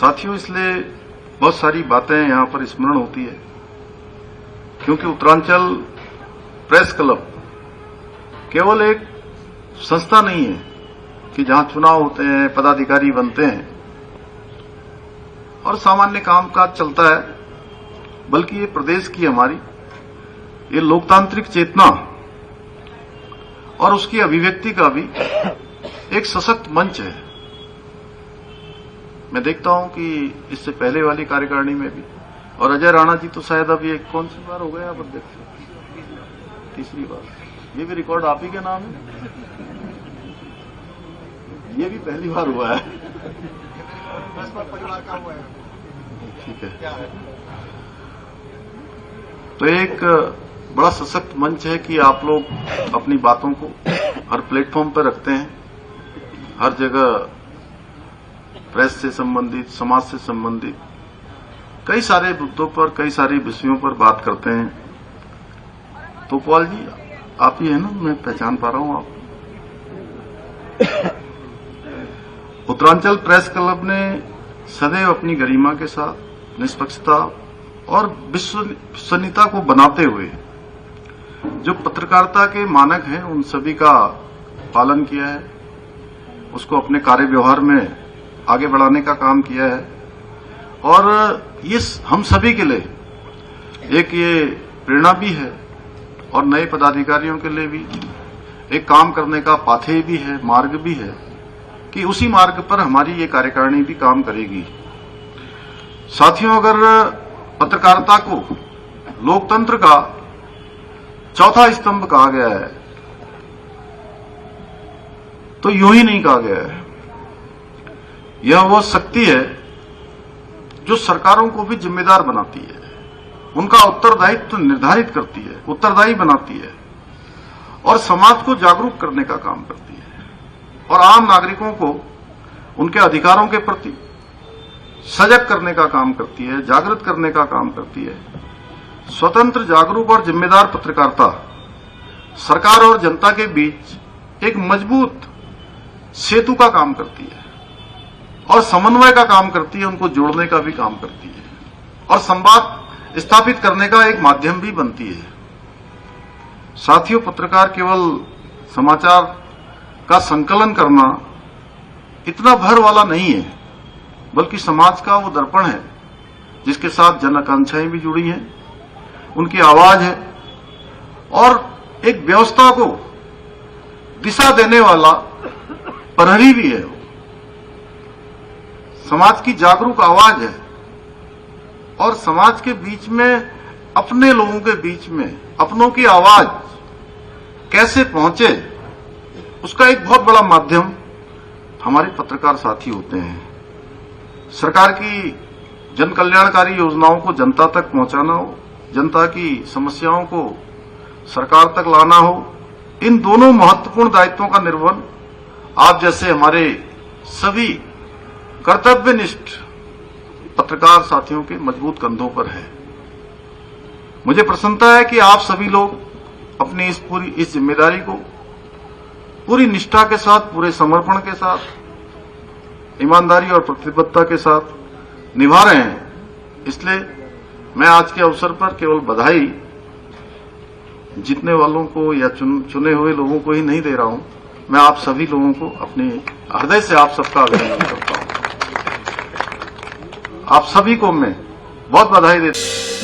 साथियों, इसलिए बहुत सारी बातें यहां पर स्मरण होती है, क्योंकि उत्तरांचल प्रेस क्लब केवल एक संस्था नहीं है कि जहां चुनाव होते हैं, पदाधिकारी बनते हैं और सामान्य कामकाज चलता है, बल्कि ये प्रदेश की हमारी ये लोकतांत्रिक चेतना और उसकी अभिव्यक्ति का भी एक सशक्त मंच है। मैं देखता हूं कि इससे पहले वाली कार्यकारिणी में भी, और अजय राणा जी तो शायद अब ये कौन सी बार हो गए आप अध्यक्ष? तीसरी बार। ये भी रिकॉर्ड आप ही के नाम है? ये भी पहली बार हुआ है। ठीक है। तो एक बड़ा सशक्त मंच है कि आप लोग अपनी बातों को हर प्लेटफॉर्म पर रखते हैं, हर जगह प्रेस से संबंधित, समाज से संबंधित कई सारे मुद्दों पर, कई सारे विषयों पर बात करते हैं। तो पॉल जी, आप ही है ना? मैं पहचान पा रहा हूं आप। उत्तरांचल प्रेस क्लब ने सदैव अपनी गरिमा के साथ निष्पक्षता और विश्वसनीयता को बनाते हुए जो पत्रकारिता के मानक हैं उन सभी का पालन किया है, उसको अपने कार्य व्यवहार में आगे बढ़ाने का काम किया है। और ये हम सभी के लिए एक ये प्रेरणा भी है और नए पदाधिकारियों के लिए भी एक काम करने का पाथेय भी है, मार्ग भी है कि उसी मार्ग पर हमारी ये कार्यकारिणी भी काम करेगी। साथियों, अगर पत्रकारिता को लोकतंत्र का चौथा स्तंभ कहा गया है तो यूं ही नहीं कहा गया है। यह वो शक्ति है जो सरकारों को भी जिम्मेदार बनाती है, उनका उत्तरदायित्व निर्धारित करती है, उत्तरदायी बनाती है और समाज को जागरूक करने का काम करती है और आम नागरिकों को उनके अधिकारों के प्रति सजग करने का काम करती है, जागृत करने का काम करती है। स्वतंत्र, जागरूक और जिम्मेदार पत्रकारिता सरकार और जनता के बीच एक मजबूत सेतु का काम करती है और समन्वय का काम करती है, उनको जोड़ने का भी काम करती है और संवाद स्थापित करने का एक माध्यम भी बनती है। साथियों, पत्रकार केवल समाचार का संकलन करना इतना भर वाला नहीं है, बल्कि समाज का वो दर्पण है जिसके साथ जन आकांक्षाएं भी जुड़ी हैं, उनकी आवाज है और एक व्यवस्था को दिशा देने वाला प्रहरी भी है। समाज की जागरूक आवाज है और समाज के बीच में, अपने लोगों के बीच में अपनों की आवाज कैसे पहुंचे, उसका एक बहुत बड़ा माध्यम हमारे पत्रकार साथी होते हैं। सरकार की जन कल्याणकारी योजनाओं को जनता तक पहुंचाना हो, जनता की समस्याओं को सरकार तक लाना हो, इन दोनों महत्वपूर्ण दायित्वों का निर्वहन आप जैसे हमारे सभी कर्तव्यनिष्ठ पत्रकार साथियों के मजबूत कंधों पर है। मुझे प्रसन्नता है कि आप सभी लोग अपनी इस जिम्मेदारी को पूरी निष्ठा के साथ, पूरे समर्पण के साथ, ईमानदारी और प्रतिबद्धता के साथ निभा रहे हैं। इसलिए मैं आज के अवसर पर केवल बधाई जीतने वालों को या चुने हुए लोगों को ही नहीं दे रहा हूं, मैं आप सभी लोगों को अपने हृदय से आप सबका अभिनंदन करता हूं। आप सभी को मैं बहुत बधाई देता हूं।